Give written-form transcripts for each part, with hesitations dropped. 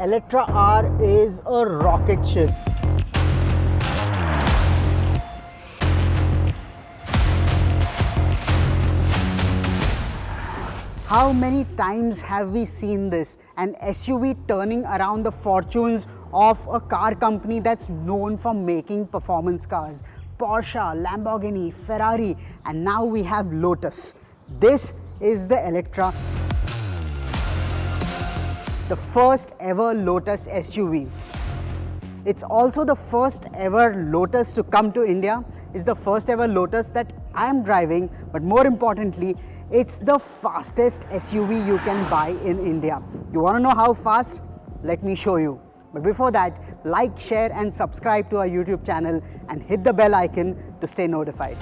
Eletre R is a rocket ship. How many times have we seen this? An SUV turning around the fortunes of a car company that's known for making performance cars. Porsche, Lamborghini, Ferrari, and now we have Lotus. This is the Eletre, the first ever Lotus SUV. It's also the first ever Lotus to come to India. It's the first ever Lotus that I am driving, but more importantly, it's the fastest SUV you can buy in India. You want to know how fast? Let me show you. But before that, like, share and subscribe to our YouTube channel and hit the bell icon to stay notified.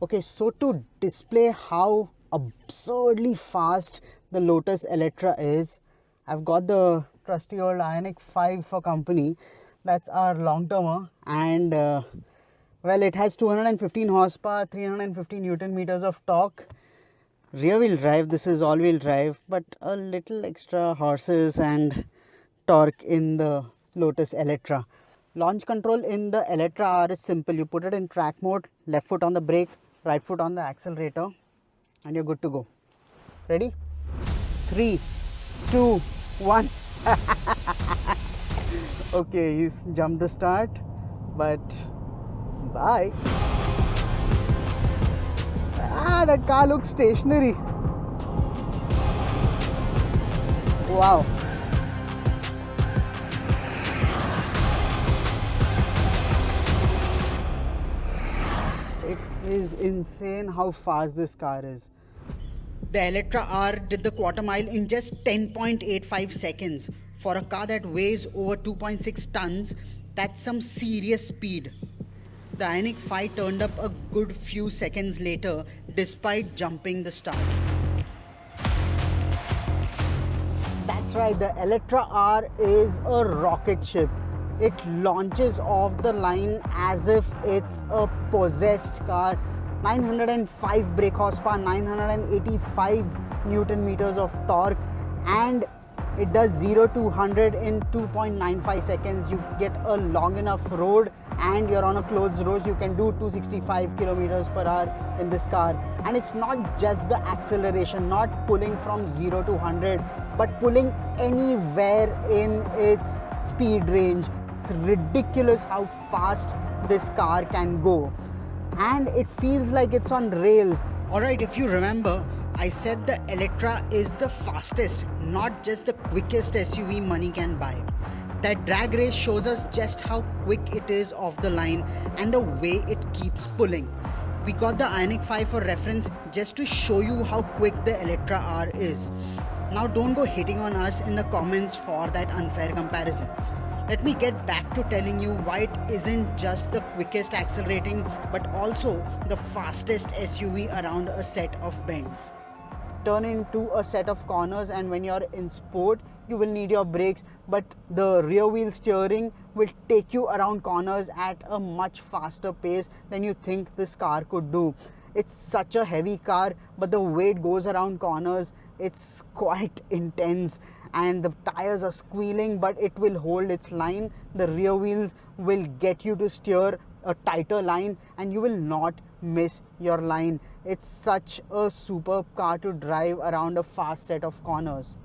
Okay, so to display how absurdly fast the Lotus Eletre is, I've got the trusty old Ioniq 5 for company. That's our long-termer, and well, it has 215 horsepower, 350 Newton meters of torque. Rear wheel drive, this is all wheel drive, but a little extra horses and torque in the Lotus Eletre. Launch control in the Eletre R is simple. You put it in track mode, left foot on the brake, right foot on the accelerator, and you're good to go. Ready? 3, 2, 1. Okay, he's jumped the start, but bye. That car looks stationary. Wow. It is insane how fast this car is. The Eletre R did the quarter mile in just 10.85 seconds. For a car that weighs over 2.6 tons, that's some serious speed. The Ioniq 5 turned up a good few seconds later despite jumping the start. That's right, the Eletre R is a rocket ship. It launches off the line as if it's a possessed car. 905 brake horsepower, 985 Newton meters of torque, and it does 0 to 100 in 2.95 seconds. You get a long enough road and you're on a closed road, you can do 265 kilometers per hour in this car. And it's not just the acceleration, not pulling from 0 to 100, but pulling anywhere in its speed range. It's ridiculous how fast this car can go. And it feels like it's on rails. Alright, if you remember, I said the Eletre is the fastest, not just the quickest SUV money can buy. That drag race shows us just how quick it is off the line and the way it keeps pulling. We got the Ioniq 5 for reference just to show you how quick the Eletre R is. Now don't go hitting on us in the comments for that unfair comparison. Let me get back to telling you why it isn't just the quickest accelerating, but also the fastest SUV around a set of bends. Turn into a set of corners, and when you're in sport, you will need your brakes, but the rear wheel steering will take you around corners at a much faster pace than you think this car could do. It's such a heavy car, but the way it goes around corners, it's quite intense. And the tires are squealing, but it will hold its line. The rear wheels will get you to steer a tighter line and you will not miss your line. It's such a superb car to drive around a fast set of corners.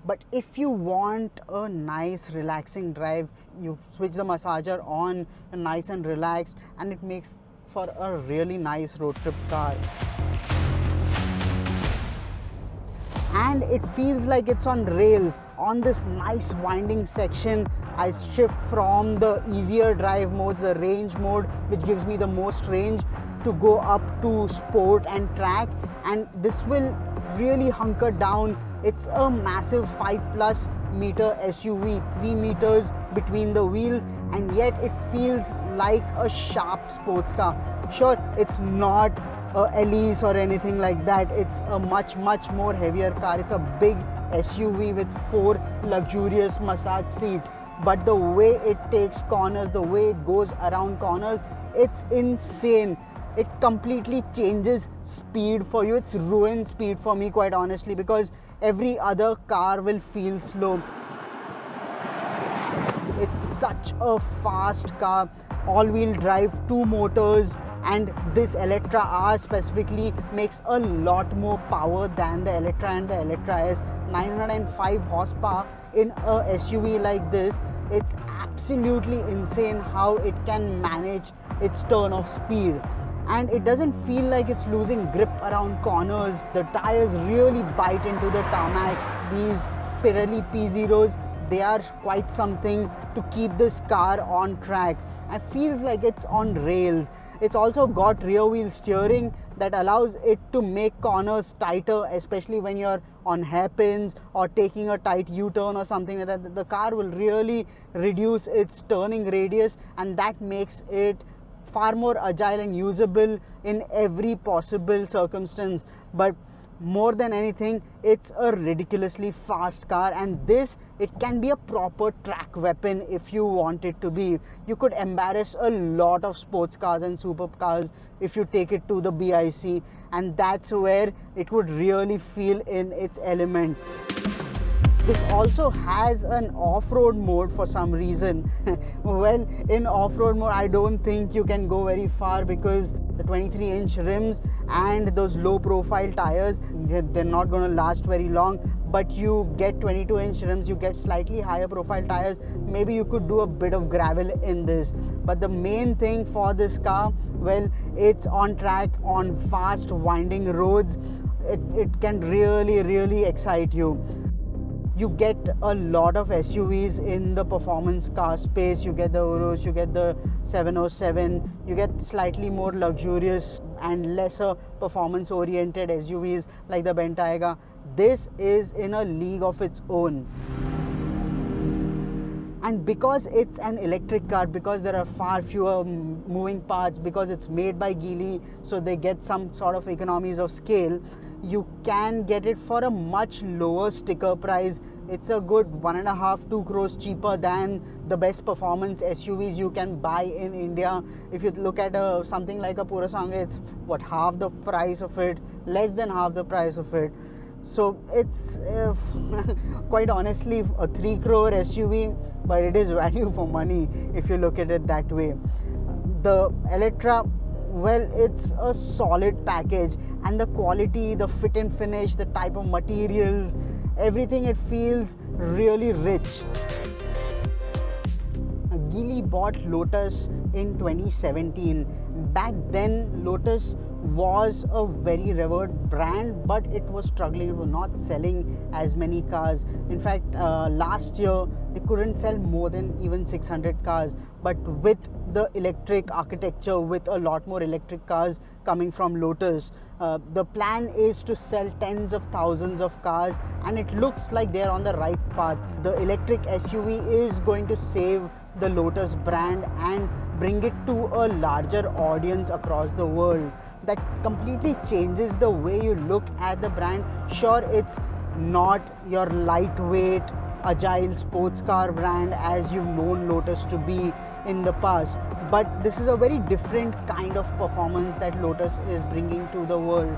But if you want a nice relaxing drive, you switch the massager on, nice and relaxed, and it makes for a really nice road trip car. And it feels like it's on rails. On this nice winding section, I shift from the easier drive modes, the range mode, which gives me the most range, to go up to sport and track, and this will really hunker down. It's a massive 5+ meter SUV, 3 meters between the wheels, and yet it feels like a sharp sports car. Sure, it's not Elise or anything like that. It's a much more heavier car. It's a big SUV with 4 luxurious massage seats, but the way it takes corners, the way it goes around corners, it's insane. it completely changes speed for you. It's ruined speed for me, quite honestly, because every other car will feel slow. It's such a fast car, all-wheel drive, 2 motors, and this Eletre R specifically makes a lot more power than the Eletre and the Eletre S. 905 horsepower in a SUV like this. It's absolutely insane how it can manage its turn of speed, and it doesn't feel like it's losing grip around corners. The tires really bite into the tarmac. These Pirelli P0s, they are quite something to keep this car on track. It feels like it's on rails. It's also got rear wheel steering that allows it to make corners tighter, especially when you're on hairpins or taking a tight U-turn or something like that. The car will really reduce its turning radius, and that makes it far more agile and usable in every possible circumstance. But more than anything, it's a ridiculously fast car, and it can be a proper track weapon if you want it to be. You could embarrass a lot of sports cars and supercars if you take it to the BIC, and that's where it would really feel in its element. This also has an off-road mode for some reason. Well, in off-road mode, I don't think you can go very far because the 23-inch rims and those low-profile tires, they're not going to last very long. But you get 22-inch rims, you get slightly higher profile tires. Maybe you could do a bit of gravel in this. But the main thing for this car, well, it's on track on fast, winding roads. It can really excite you. You get a lot of SUVs in the performance car space. You get the Urus, you get the 707, you get slightly more luxurious and lesser performance oriented SUVs like the Bentayga. This is in a league of its own. And because it's an electric car, because there are far fewer moving parts, because it's made by Geely, so they get some sort of economies of scale, you can get it for a much lower sticker price. It's a good 1.5-2 crores cheaper than the best performance SUVs you can buy in India. If you look at something like a Purasanga, it's half the price of it, less than half the price of it. So it's quite honestly a 3 crore SUV, but it is value for money if you look at it that way. The Eletre, well, it's a solid package, and the quality, the fit and finish, the type of materials, everything, it feels really rich. Geely bought Lotus in 2017. Back then, Lotus was a very revered brand, but it was struggling. It was not selling as many cars. In fact, last year they couldn't sell more than even 600 cars. But with the electric architecture, with a lot more electric cars coming from Lotus, the plan is to sell tens of thousands of cars, and it looks like they're on the right path. The electric SUV is going to save the Lotus brand and bring it to a larger audience across the world. That completely changes the way you look at the brand. Sure, it's not your lightweight, agile sports car brand as you've known Lotus to be in the past, but this is a very different kind of performance that Lotus is bringing to the world.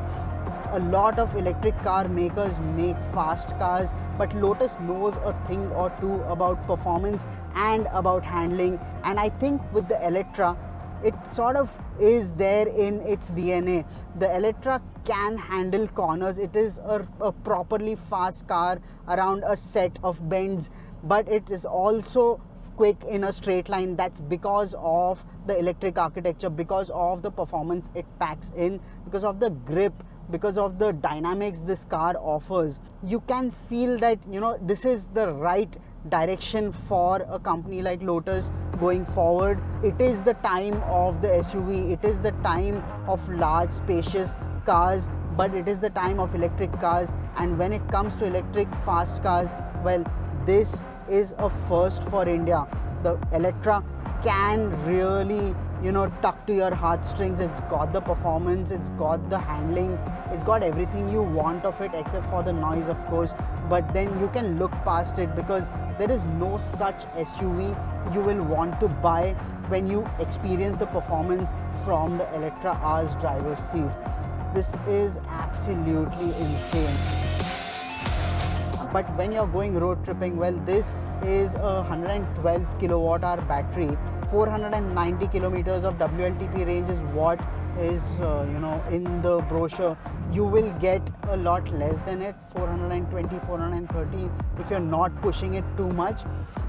A lot of electric car makers make fast cars, but Lotus knows a thing or two about performance and about handling, and I think with the Eletre, it sort of is there in its DNA. The Eletre can handle corners. It is a properly fast car around a set of bends, but it is also quick in a straight line. That's because of the electric architecture, because of the performance it packs in, because of the grip, because of the dynamics this car offers. You can feel that, this is the right direction for a company like Lotus going forward. It is the time of the SUV, it is the time of large spacious cars, but it is the time of electric cars. And when it comes to electric fast cars, well, this is a first for India. The Eletre can really tuck to your heartstrings. It's got the performance, it's got the handling, it's got everything you want of it except for the noise, of course. but then you can look past it because there is no such SUV you will want to buy when you experience the performance from the Eletre R's driver's seat. This is absolutely insane. But when you're going road tripping, well, this is a 112 kilowatt hour battery. 490 kilometers of WLTP range is what is in the brochure. You will get a lot less than it, 420, 430, if you're not pushing it too much.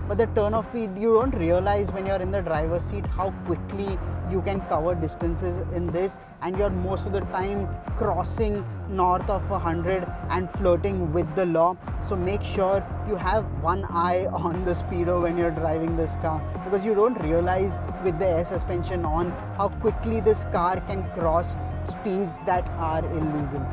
But the turn of speed, you don't realize when you're in the driver's seat how quickly you can cover distances in this, and you're most of the time crossing north of 100 and flirting with the law. So make sure you have one eye on the speedo when you're driving this car, because you don't realize with the air suspension on how quickly this car can cross speeds that are illegal.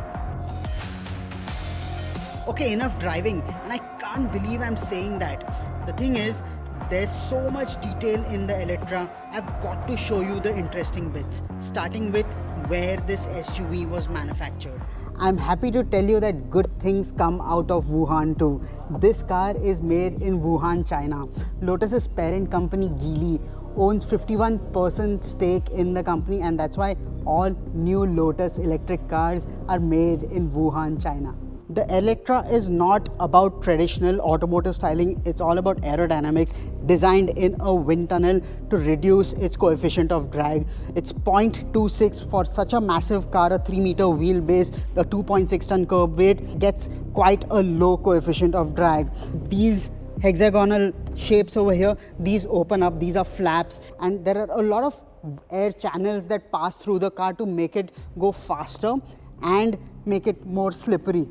Okay, enough driving, and I can't believe I'm saying that. The thing is, there's so much detail in the Eletre. I've got to show you the interesting bits, starting with where this SUV was manufactured. I'm happy to tell you that good things come out of Wuhan too. This car is made in Wuhan, China. Lotus's parent company Geely owns 51% stake in the company, and that's why all new Lotus electric cars are made in Wuhan, China. The Eletre is not about traditional automotive styling, it's all about aerodynamics, designed in a wind tunnel to reduce its coefficient of drag. It's 0.26 for such a massive car, a 3-meter wheelbase, a 2.6 ton curb weight, gets quite a low coefficient of drag. These hexagonal shapes over here, these open up, these are flaps, and there are a lot of air channels that pass through the car to make it go faster and make it more slippery.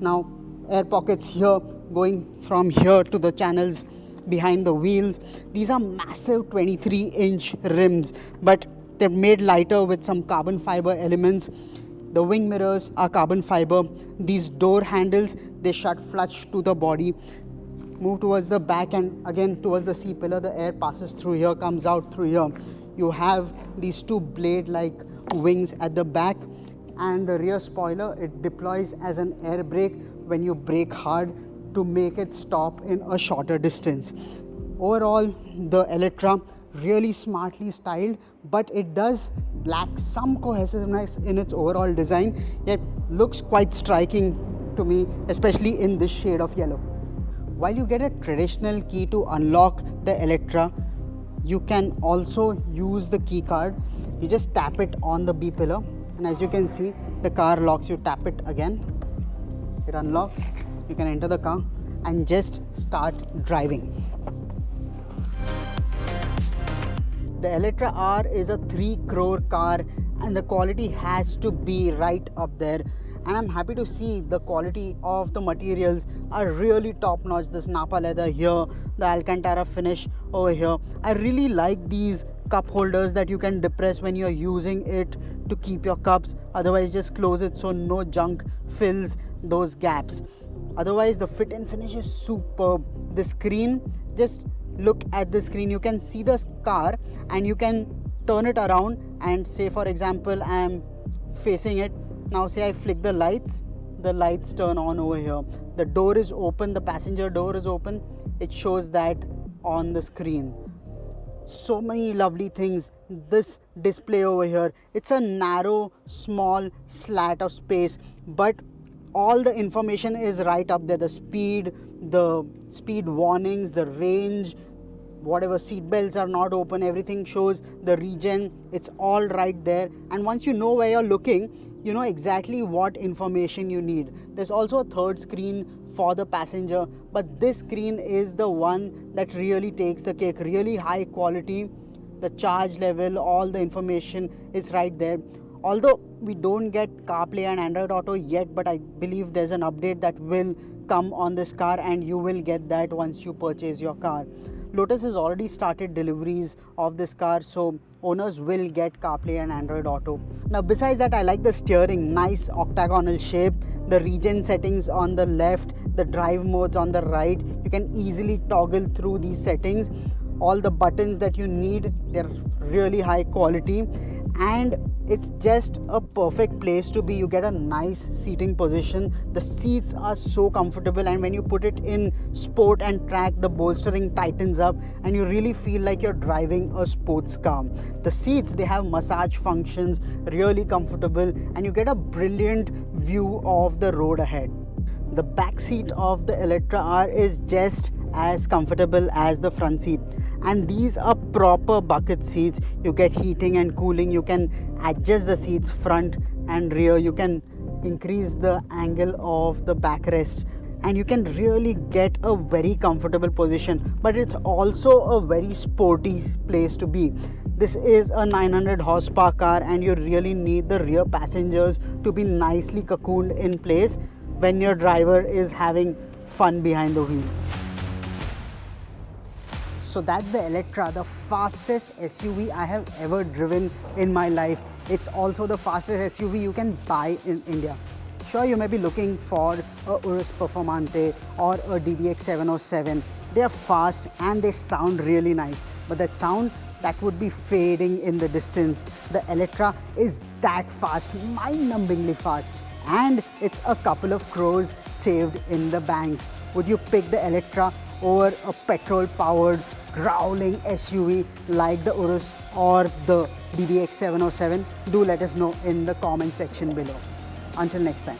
Now, air pockets here, going from here to the channels behind the wheels. These are massive 23-inch rims, but they're made lighter with some carbon fiber elements. The wing mirrors are carbon fiber. These door handles, they shut flush to the body. Move towards the back and again towards the C-pillar. The air passes through here, comes out through here. You have these two blade-like wings at the back. And the rear spoiler, it deploys as an air brake when you brake hard to make it stop in a shorter distance. Overall, the Eletre really smartly styled, but it does lack some cohesiveness in its overall design, yet looks quite striking to me, especially in this shade of yellow. While you get a traditional key to unlock the Eletre, you can also use the key card. You just tap it on the B pillar, and as you can see, the car locks. You tap it again, it unlocks, you can enter the car and just start driving. The Eletre R is a 3 crore car, and the quality has to be right up there. And I'm happy to see the quality of the materials are really top notch. This Napa leather here, the Alcantara finish over here. I really like these cup holders that you can depress when you're using it to keep your cups. Otherwise, just close it so no junk fills those gaps. Otherwise, the fit and finish is superb. The screen, just look at the screen. You can see the car and you can turn it around and say, for example, I am facing it. Now say I flick the lights turn on over here. The door is open, the passenger door is open. It shows that on the screen. So many lovely things. This display over here, it's a narrow, small slat of space, but all the information is right up there. The speed warnings, the range, whatever seat belts are not open, everything shows the region. It's all right there. And once you know where you're looking, you know exactly what information you need. There's also a third screen for the passenger, but this screen is the one that really takes the cake. Really high quality, the charge level, all the information is right there. Although we don't get CarPlay and Android Auto yet, but I believe there's an update that will come on this car, and you will get that once you purchase your car. Lotus has already started deliveries of this car, so owners will get CarPlay and Android Auto. Now besides that, I like the steering, nice octagonal shape, the region settings on the left, the drive modes on the right. You can easily toggle through these settings. All the buttons that you need, they're really high quality, and It's just a perfect place to be. You get a nice seating position. The seats are so comfortable, and when you put it in sport and track, the bolstering tightens up and you really feel like you're driving a sports car. The seats, they have massage functions, really comfortable, and you get a brilliant view of the road ahead. The back seat of the Eletre R is just as comfortable as the front seat, and these are proper bucket seats. You get heating and cooling. You can adjust the seats front and rear. You can increase the angle of the backrest, and you can really get a very comfortable position. But it's also a very sporty place to be. This is a 900 horsepower car, and you really need the rear passengers to be nicely cocooned in place when your driver is having fun behind the wheel. So that's the Eletre, the fastest SUV I have ever driven in my life. It's also the fastest SUV you can buy in India. Sure, you may be looking for a Urus Performante or a DBX 707. They're fast and they sound really nice, but that sound, that would be fading in the distance. The Eletre is that fast, mind-numbingly fast, and it's a couple of crores saved in the bank. Would you pick the Eletre over a petrol-powered growling SUV like the Urus or the DBX 707? Do let us know in the comment section below. Until next time.